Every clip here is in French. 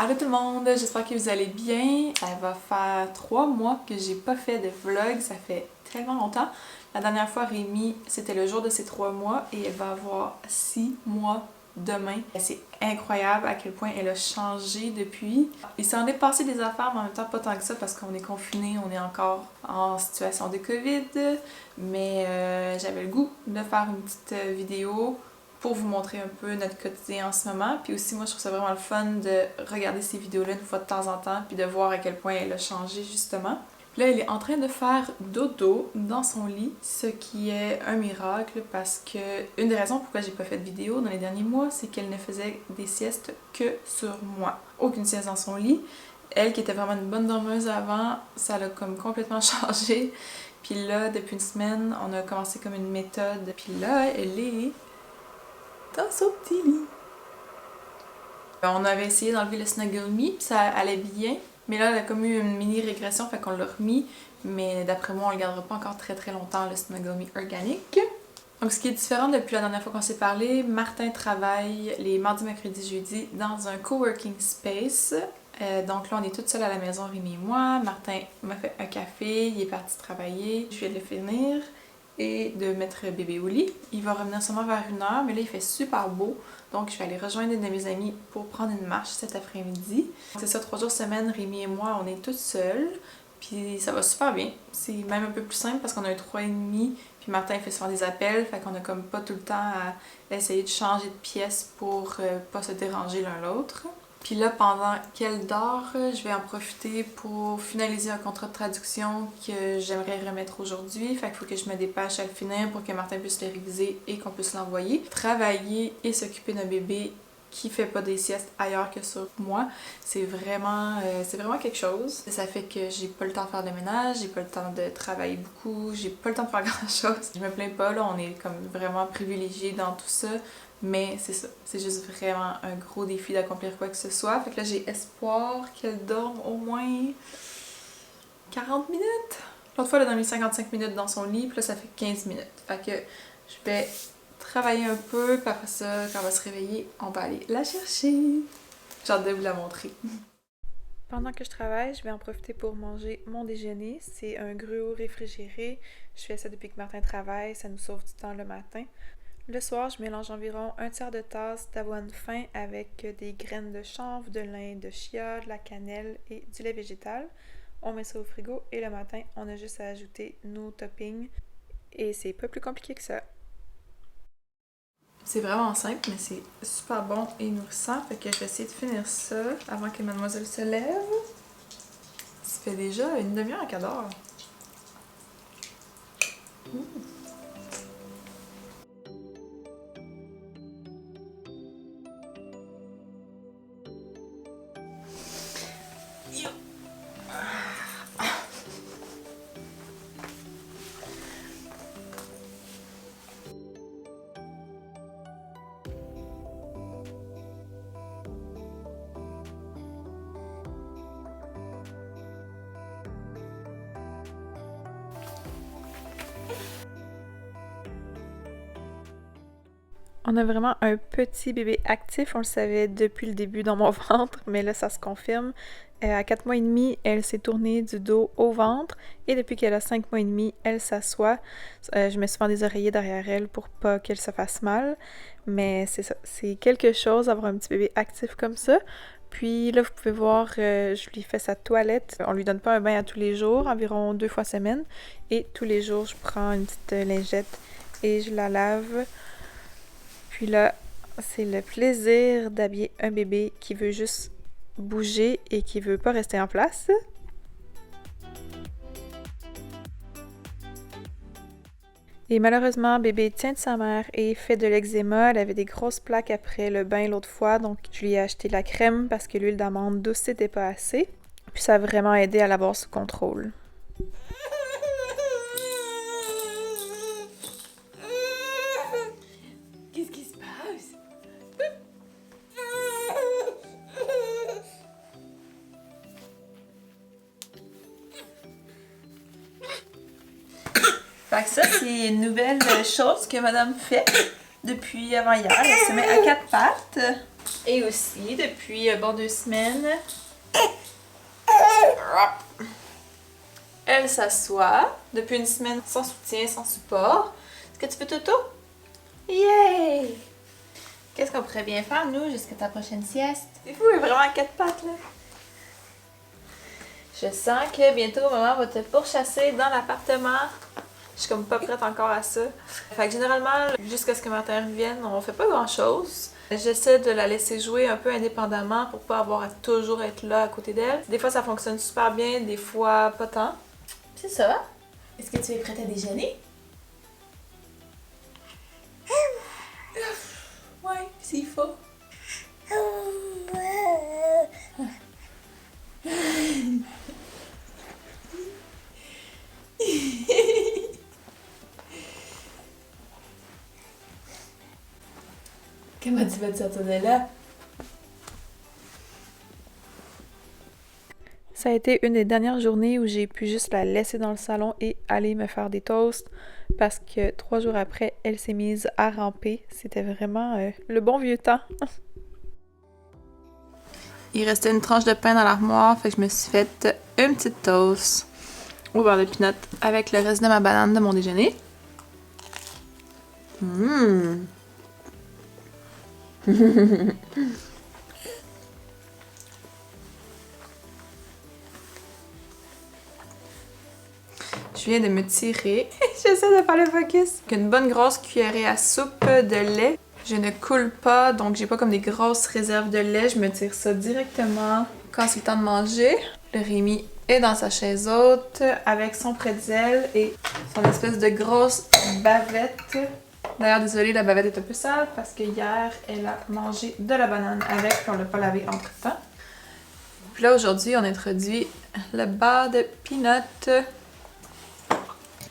Allô tout le monde, j'espère que vous allez bien. Ça va faire 3 mois que j'ai pas fait de vlog, ça fait tellement longtemps. La dernière fois, Rémi, c'était le jour de ses 3 mois et elle va avoir 6 mois demain. C'est incroyable à quel point elle a changé depuis. Il s'en est passé des affaires, mais en même temps pas tant que ça parce qu'on est confinés, on est encore en situation de COVID. Mais j'avais le goût de faire une petite vidéo pour vous montrer un peu notre quotidien en ce moment. Puis aussi, moi, je trouve ça vraiment le fun de regarder ces vidéos-là une fois de temps en temps, puis de voir à quel point elle a changé, justement. Là, elle est en train de faire dodo dans son lit, ce qui est un miracle parce que une des raisons pourquoi j'ai pas fait de vidéo dans les derniers mois, c'est qu'elle ne faisait des siestes que sur moi. Aucune sieste dans son lit. Elle, qui était vraiment une bonne dormeuse avant, ça l'a comme complètement changé. Puis là, depuis une semaine, on a commencé comme une méthode. Puis là, elle est dans son petit lit. On avait essayé d'enlever le Snuggle Me, puis ça allait bien. Mais là, elle a comme eu une mini régression, fait qu'on l'a remis. Mais d'après moi, on le gardera pas encore très très longtemps, le Snuggle Me organique. Donc, ce qui est différent depuis la dernière fois qu'on s'est parlé, Martin travaille les mardis, mercredis, jeudis dans un coworking space. Donc là, on est toutes seules à la maison, Rémi et moi. Martin m'a fait un café, il est parti travailler. Je viens de le finir et de mettre bébé au lit. Il va revenir seulement vers 1h, mais là il fait super beau, donc je vais aller rejoindre une de mes amies pour prendre une marche cet après-midi. C'est ça, 3 jours semaine, Rémi et moi, on est toutes seules, puis ça va super bien. C'est même un peu plus simple parce qu'on a un 3,5, puis Martin il fait souvent des appels, fait qu'on a comme pas tout le temps à essayer de changer de pièce pour pas se déranger l'un l'autre. Puis là, pendant qu'elle dort, je vais en profiter pour finaliser un contrat de traduction que j'aimerais remettre aujourd'hui. Fait qu'il faut que je me dépêche à le finir pour que Martin puisse le réviser et qu'on puisse l'envoyer. Travailler et s'occuper d'un bébé qui fait pas des siestes ailleurs que sur moi, c'est vraiment quelque chose. Ça fait que j'ai pas le temps de faire le ménage, j'ai pas le temps de travailler beaucoup, j'ai pas le temps de faire grand chose. Je me plains pas, là, on est comme vraiment privilégiés dans tout ça. Mais c'est ça, c'est juste vraiment un gros défi d'accomplir quoi que ce soit. Fait que là, j'ai espoir qu'elle dorme au moins 40 minutes. L'autre fois, elle a dormi 55 minutes dans son lit, puis là, ça fait 15 minutes. Fait que je vais travailler un peu, puis après ça, quand elle va se réveiller, on va aller la chercher. J'ai hâte de vous la montrer. Pendant que je travaille, je vais en profiter pour manger mon déjeuner. C'est un gruau réfrigéré. Je fais ça depuis que Martin travaille, ça nous sauve du temps le matin. Le soir, je mélange environ 1/3 de tasse d'avoine fin avec des graines de chanvre, de lin, de chia, de la cannelle et du lait végétal. On met ça au frigo et le matin, on a juste à ajouter nos toppings et c'est pas plus compliqué que ça. C'est vraiment simple, mais c'est super bon et nourrissant, fait que je vais essayer de finir ça avant que mademoiselle se lève. Ça fait déjà une demi-heure qu'elle dort. On a vraiment un petit bébé actif, on le savait depuis le début dans mon ventre, mais là ça se confirme. À 4 mois et demi, elle s'est tournée du dos au ventre et depuis qu'elle a 5 mois et demi, elle s'assoit. Je mets souvent des oreillers derrière elle pour pas qu'elle se fasse mal, mais c'est ça, c'est quelque chose d'avoir un petit bébé actif comme ça. Puis là, vous pouvez voir, je lui fais sa toilette. On lui donne pas un bain à tous les jours, environ 2 fois semaine. Et tous les jours, je prends une petite lingette et je la lave. Puis là, c'est le plaisir d'habiller un bébé qui veut juste bouger et qui veut pas rester en place. Et malheureusement, bébé tient de sa mère et fait de l'eczéma. Elle avait des grosses plaques après le bain l'autre fois, donc je lui ai acheté de la crème parce que l'huile d'amande douce n'était pas assez. Puis ça a vraiment aidé à l'avoir sous contrôle. Qu'est-ce qui se passe? Fait que ça, c'est une nouvelle chose que madame fait depuis avant-hier. Elle se met à 4 pattes. Et aussi, depuis 2 semaines, elle s'assoit. Depuis 1 semaine, sans soutien, sans support. Est-ce que tu fais toto? Yay! Qu'est-ce qu'on pourrait bien faire, nous, jusqu'à ta prochaine sieste? C'est fou, elle est vraiment à 4 pattes, là. Je sens que bientôt, maman va te pourchasser dans l'appartement. Je suis comme pas prête encore à ça. Fait que généralement, jusqu'à ce que Martin revienne, on fait pas grand-chose. J'essaie de la laisser jouer un peu indépendamment pour pas avoir à toujours être là à côté d'elle. Des fois, ça fonctionne super bien, des fois pas tant. C'est ça. Est-ce que tu es prête à déjeuner? Ouais, s'il faut. Comment tu vas te sortir de là? Ça a été une des dernières journées où j'ai pu juste la laisser dans le salon et aller me faire des toasts parce que 3 jours après, elle s'est mise à ramper. C'était vraiment le bon vieux temps. Il restait une tranche de pain dans l'armoire, fait que je me suis fait une petite toast au beurre de pinot avec le reste de ma banane de mon déjeuner. Je viens de me tirer. J'essaie de faire le focus. Avec une bonne grosse cuillerée à soupe de lait. Je ne coule pas, donc j'ai pas comme des grosses réserves de lait. Je me tire ça directement quand c'est le temps de manger. Le Rémi est dans sa chaise haute avec son pretzel et son espèce de grosse bavette. D'ailleurs, désolée, la bavette est un peu sale parce que hier, elle a mangé de la banane avec et on l'a pas lavé entre-temps. Puis là, aujourd'hui, on introduit le beurre de pinot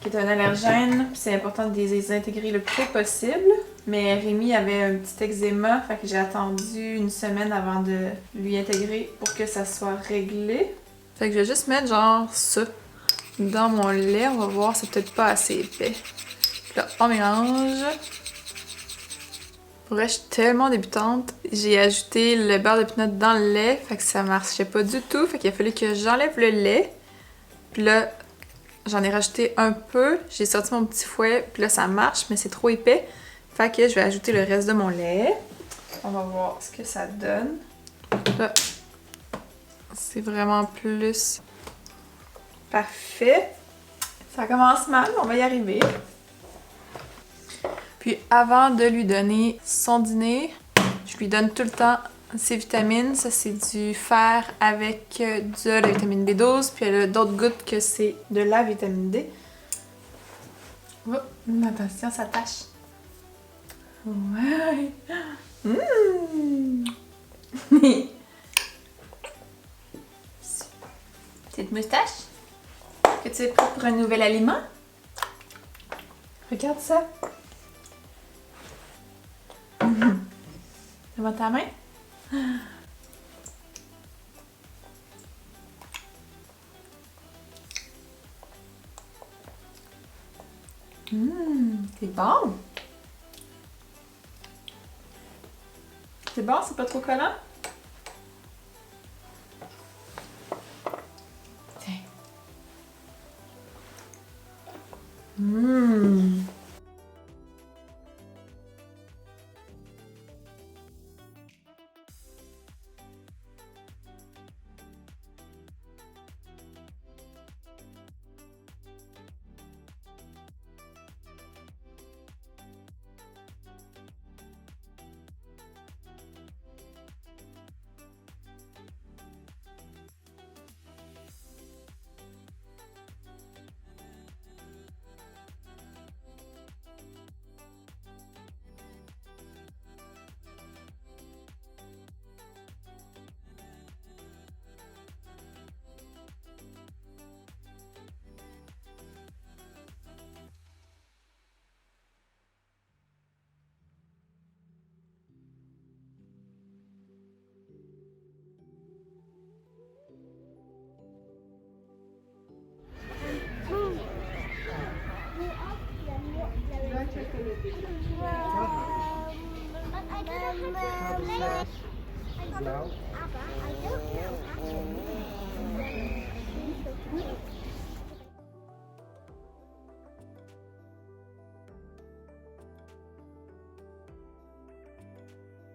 qui est un allergène. C'est important de les intégrer le plus tôt possible. Mais Rémi avait un petit eczéma, fait que j'ai attendu 1 semaine avant de lui intégrer pour que ça soit réglé. Fait que je vais juste mettre genre ça dans mon lait. On va voir, c'est peut-être pas assez épais. Puis là, on mélange. Pour vrai, je suis tellement débutante. J'ai ajouté le beurre de pinot dans le lait, fait que ça marchait pas du tout. Fait qu'il a fallu que j'enlève le lait. Puis là, j'en ai rajouté un peu. J'ai sorti mon petit fouet, puis là, ça marche, mais c'est trop épais. Fait que je vais ajouter le reste de mon lait. On va voir ce que ça donne. Là, c'est vraiment plus parfait. Ça commence mal, mais on va y arriver. Puis avant de lui donner son dîner, je lui donne tout le temps ses vitamines. Ça, c'est du fer avec de la vitamine B12. Puis elle a d'autres gouttes que c'est de la vitamine D. Oh, attention, ça tâche. Ouais. Petite moustache. Que tu es prête pour un nouvel aliment? Regarde ça. Devant ta main. C'est bon. C'est bon, c'est pas trop collant? Tiens. blau. Aber, also,